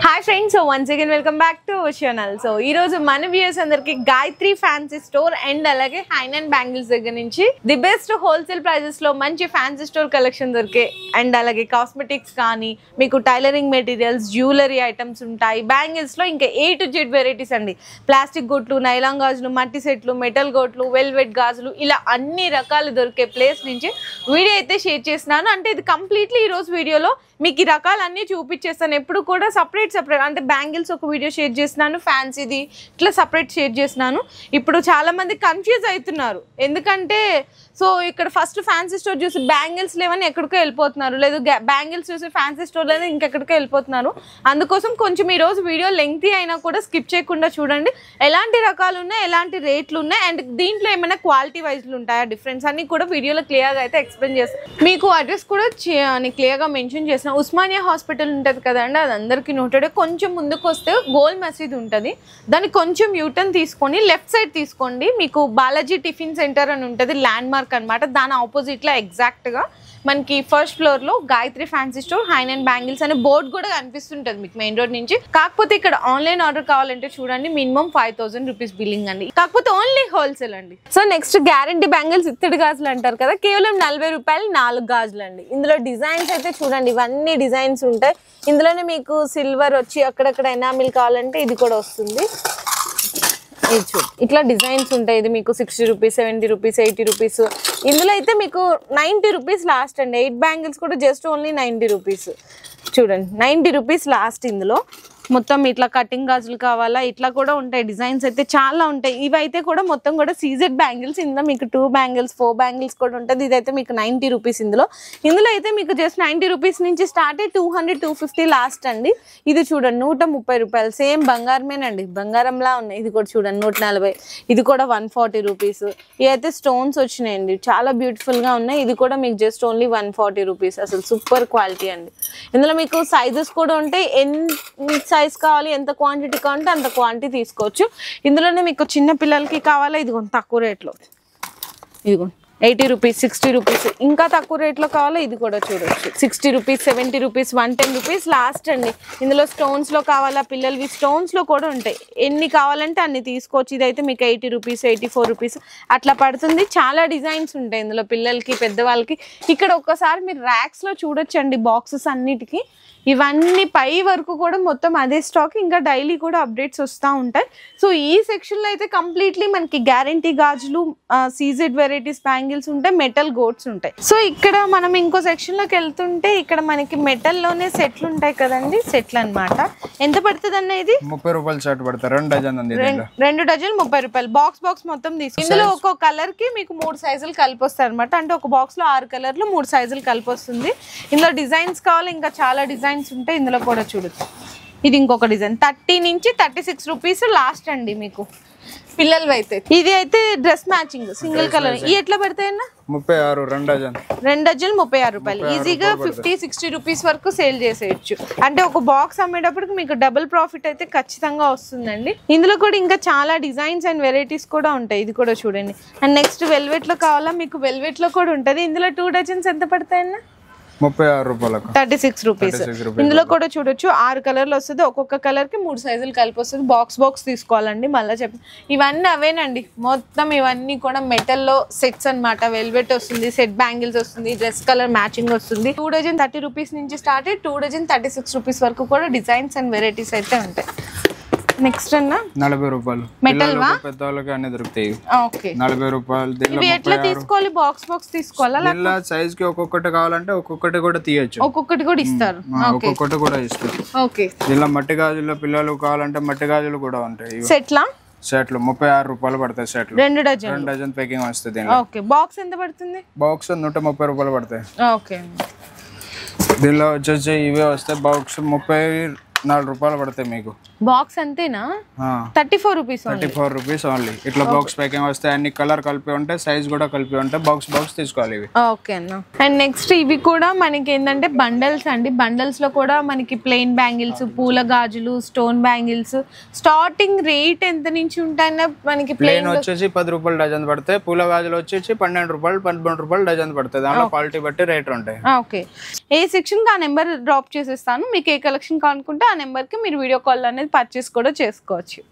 Hi friends, so once again welcome back to our channel. So ee roju mana viewers andarki Gayatri Fancy Store and alage Hainan Bangles దగ్గర నుంచి the best wholesale prices లో మంచి fancy store collection దొరికే and alage cosmetics కానీ మీకు tailoring materials jewellery items ఉంటాయి. Bangles లో ఇంకా A to Z వెరైటీస్ అండి. ప్లాస్టిక్ గోట్లు, నైలాన్ గాజులు, మట్టి సెట్లు, మెటల్ గోట్లు, వెల్వెట్ గాజులు ఇలా అన్ని రకాలు దొరికే ప్లేస్ నుంచి వీడియో అయితే షేర్ చేస్తున్నాను. అంటే ఇది కంప్లీట్లీ ఈ రోజు వీడియోలో మీకు ఈ రకాలన్నీ చూపించేస్తాను. ఎప్పుడు కూడా సపరేట్ అంటే బ్యాంగిల్స్ ఒక వీడియో షేర్ చేస్తున్నాను, ఫ్యాన్సీది ఇట్లా సపరేట్ షేర్ చేస్తున్నాను. ఇప్పుడు చాలా మంది కన్ఫ్యూజ్ అవుతున్నారు, ఎందుకంటే సో ఇక్కడ ఫస్ట్ ఫ్యాన్సీ స్టోర్ చూసి బ్యాంగిల్స్ లేవని ఎక్కడికో వెళ్ళిపోతున్నారు, లేదు బ్యాంగిల్స్ చూసి ఫ్యాన్సీ స్టోర్ లేదని ఇంకెక్కడికో వెళ్ళిపోతున్నారు. అందుకోసం కొంచెం ఈరోజు వీడియో లెంగ్తీ అయినా కూడా స్కిప్ చేయకుండా చూడండి. ఎలాంటి రకాలు ఉన్నాయి, ఎలాంటి రేట్లు ఉన్నాయి, అండ్ దీంట్లో ఏమైనా క్వాలిటీ వైజ్లు ఉంటాయా డిఫరెన్స్ అన్ని కూడా వీడియోలో క్లియర్గా అయితే ఎక్స్ప్లెయిన్ చేస్తాను. మీకు అడ్రస్ కూడా క్లియర్గా మెన్షన్ చేసిన ఉస్మానియా హాస్పిటల్ ఉంటుంది కదండి, అది అందరికీ నోటెడ్. కొంచెం ముందుకు వస్తే గోల్ మసీద్ ఉంటుంది, దాన్ని కొంచెం యూటర్న్ తీసుకొని లెఫ్ట్ సైడ్ తీసుకోండి. మీకు బాలాజీ టిఫిన్ సెంటర్ అని ఉంటుంది, ల్యాండ్ మార్క్ అనమాట. దాని ఆపోజిట్లో ఎగ్జాక్ట్గా మనకి ఫస్ట్ ఫ్లోర్ లో Gayatri fancy store Hainan bangles అనే బోర్డు కూడా కనిపిస్తుంటది మీకు మెయిన్ రోడ్ నుంచి. కాకపోతే ఇక్కడ ఆన్లైన్ ఆర్డర్ కావాలంటే చూడండి, మినిమం 5000 రూపీస్ బిల్లింగ్ అండి, కాకపోతే ఓన్లీ హోల్సేల్ అండి. సో నెక్స్ట్ గ్యారంటీ బ్యాంగిల్స్ ఇత్తడి గాజులు అంటారు కదా, కేవలం 40 రూపాయలు 4 గాజులు అండి. ఇందులో డిజైన్స్ అయితే చూడండి, ఇవన్నీ డిజైన్స్ ఉంటాయి. ఇందులోనే మీకు సిల్వర్ వచ్చి అక్కడక్కడ ఎనామిల్ కావాలంటే ఇది కూడా వస్తుంది. ఇట్లా డిజైన్స్ ఉంటాయి. ఇది మీకు 60 రూపీస్, 70 రూపీస్, 80 రూపీస్. ఇందులో అయితే మీకు 90 రూపీస్ లాస్ట్ అండి. 8 బ్యాంగిల్స్ కూడా జస్ట్ ఓన్లీ 90 రూపీస్. చూడండి 90 రూపీస్ లాస్ట్. ఇందులో మొత్తం ఇట్లా కటింగ్ గాజులు కావాలా ఇట్లా కూడా ఉంటాయి. డిజైన్స్ అయితే చాలా ఉంటాయి. ఇవైతే కూడా మొత్తం కూడా సీజెడ్ బ్యాంగిల్స్. ఇందులో మీకు 2 బ్యాంగిల్స్ 4 బ్యాంగిల్స్ కూడా ఉంటుంది. ఇదైతే మీకు 90 రూపీస్. ఇందులో అయితే మీకు జస్ట్ 90 రూపీస్ నుంచి స్టార్ట్ అయ్యి 200 250 లాస్ట్ అండి. ఇది చూడండి 130 రూపాయలు, సేమ్ బంగారమేనండి, బంగారంలా ఉన్నాయి. ఇది కూడా చూడండి 140. ఇది కూడా 140 రూపీస్. ఇవైతే స్టోన్స్ వచ్చినాయండి, చాలా బ్యూటిఫుల్ గా ఉన్నాయి. ఇది కూడా మీకు జస్ట్ ఓన్లీ 140 రూపీస్. అసలు సూపర్ క్వాలిటీ అండి. ఇందులో మీకు సైజెస్ కూడా ఉంటాయి, ఎన్ని సైజ్ కావాలి, ఎంత క్వాంటిటీ కావాలంటే అంత క్వాంటిటీ తీసుకోవచ్చు. ఇందులోనే మీకు చిన్న పిల్లలకి కావాలా, ఇదిగోండి తక్కువ రేట్లో, ఇదిగోండి 80 రూపీస్, 60 రూపీస్. ఇంకా తక్కువ రేట్లో కావాలా, ఇది కూడా చూడవచ్చు 60 రూపీస్, 70 రూపీస్, 110 రూపీస్ లాస్ట్ అండి. ఇందులో స్టోన్స్లో కావాలా, పిల్లలవి స్టోన్స్లో కూడా ఉంటాయి. ఎన్ని కావాలంటే అన్ని తీసుకోవచ్చు. ఇదైతే మీకు 80 రూపీస్, 84 రూపీస్ అట్లా పడుతుంది. చాలా డిజైన్స్ ఉంటాయి ఇందులో పిల్లలకి, పెద్దవాళ్ళకి. ఇక్కడ ఒక్కసారి మీరు ర్యాక్స్లో చూడొచ్చండి బాక్సెస్ అన్నిటికీ. ఇవన్నీ పై వరకు కూడా మొత్తం అదే స్టాక్, ఇంకా డైలీ కూడా అప్డేట్స్ వస్తూ ఉంటాయి. సో ఈ సెక్షన్లో అయితే కంప్లీట్లీ మనకి గ్యారంటీ గాజులు, సీజెడ్ వెరైటీస్ బ్యాంగిల్స్ ఉంటాయి, మెటల్ గోట్స్ ఉంటాయి. సో ఇక్కడ మనం ఇంకో సెక్షన్లోకి వెళ్తుంటే ఇక్కడ మనకి మెటల్లోనే సెట్లు ఉంటాయి కదండి, సెట్లు అనమాట. ఎంత పడుతుంది అన్న ఇది? 30 రూపాయలు షర్ట్ పడతారు. 2 డజన్ ఉంది, 2 డజన్ 30 రూపాయలు. బాక్స్ మొత్తం తీసుకు. ఇందులో ఒక్కో కలర్ కి మీకు 3 సైజులు కలిపి వస్తాయి అనమాట. అంటే ఒక బాక్స్ లో 6 కలర్లు 3 సైజులు కలిపి వస్తుంది. ఇందులో డిజైన్స్ కావాలి, ఇంకా చాలా డిజైన్స్ ఉంటాయి. ఇందులో కూడా చూడొచ్చు. ఇది ఇంకొక డిజైన్ 30 నుంచి 36 రూపీస్ లాస్ట్ అండి మీకు పిల్లలు అయితే. ఇది అయితే డ్రెస్ మ్యాచింగ్ సింగిల్ కలర్. ఇవి ఎట్లా పడతాయన్నా? 36, 2 డజన్. 2 డజన్ 36 రూపాయలు. ఈజీగా 50-60 రూపీస్ వరకు సేల్ చేసేయచ్చు. అంటే ఒక బాక్స్ అమ్మేటప్పటికి మీకు డబుల్ ప్రాఫిట్ అయితే ఖచ్చితంగా వస్తుందండి. ఇందులో కూడా ఇంకా చాలా డిజైన్స్ అండ్ వెరైటీస్ కూడా ఉంటాయి. ఇది కూడా చూడండి. అండ్ నెక్స్ట్ వెల్వెట్ లో కావాలా, మీకు వెల్వెట్ లో కూడా ఉంటుంది. ఇందులో 2 డజన్స్ ఎంత పడతాయన్నా? 36 రూపాయలకు 36 రూపీస్. ఇందులో కూడా చూడొచ్చు 6 కలర్లు వస్తుంది. ఒక్కొక్క కలర్ కి 3 సైజులు కలిపి వస్తుంది. బాక్స్ తీసుకోవాలండి. మళ్ళీ ఇవన్నీ అవేనండి మొత్తం. ఇవన్నీ కూడా మెటల్ లో సెట్స్ అనమాట. వెల్వెట్ వస్తుంది, సెట్ బ్యాంగిల్స్ వస్తుంది, డ్రెస్ కలర్ మ్యాచింగ్ వస్తుంది. 2 డజన్ 30 రూపీస్ నుంచి స్టార్ట్ అయ్యి 2 డజన్ 36 రూపీస్ వరకు కూడా డిజైన్స్ అండ్ వెరైటీస్ అయితే ఉంటాయి. నెక్స్ట్ అన్న 40 రూపాయలు మెటల్ వా, పెద్దవాళ్ళకి అన్ని దొరుకుతాయి. ఓకే 40 రూపాయలు. ఇవి ఎట్లా తీసుకోవాలి? బాక్స్ తీసుకోవాలా? ఇలా సైజ్ కి ఒక్కొక్కటి కావాలంటే ఒక్కొక్కటి కూడా తీయచ్చు, ఒక్కొక్కటి కూడా ఇస్తారు. ఒక్కొక్కటి కూడా ఇస్తారు. ఓకే ఇలా మట్టి గాజులు పిల్లలు కావాలంటే మట్టి గాజులు కూడా ఉంటాయి. సెట్లా? సెట్లు 36 రూపాయలు పడతాయి. సెట్లు 2 డజన్ ప్యాకింగ్ వస్తుంది. ఓకే బాక్స్ ఎంత పడుతుంది? బాక్స్ 130 రూపాయలు పడతాయి. ఓకే దీనిలో వచ్చేసి ఇవే వస్తాయి. బాక్స్ 34 రూపాయలు పడతాయి మీకు. బాక్స్ అంతేనా? 34 రూపీస్. 34 rupees only. ఇట్లా బాక్స్ ప్యాకింగ్ వస్తాయి. అన్ని కలర్ కలిపి ఉంటాయి, సైజ్ కూడా కలిపి ఉంటాయి. బాక్స్ తీసుకోవాలి ఇవి. ఓకే అన్న. అండ్ నెక్స్ట్ ఇవి కూడా మనకి ఏంటంటే బండల్స్ అండి. బండల్స్ లో కూడా మనకి ప్లెయిన్ బ్యాంగిల్స్, పూల గాజులు, స్టోన్ బ్యాంగిల్స్. స్టార్టింగ్ రేట్ ఎంత నుంచి ఉంటాయన్న? మనకి ప్లెయిన్ వచ్చేసి 10 రూపాయలు డజన్ పడతాయి. పూల గాజులు వచ్చేసి 12 రూపాయలు 13 రూపాయలు డజన్ పడతాయి. దాంట్లో క్వాలిటీ బట్టి రేట్ ఉంటాయి. ఓకే ఏ సెక్షన్ కి ఆ నెంబర్ డ్రాప్ చేసేస్తాను. మీకు ఏ కలెక్షన్ కావాలనుకుంటే ఆ నెంబర్ కి మీరు వీడియో కాల్ అనేది పర్చేస్ కూడా చేసుకోవచ్చు.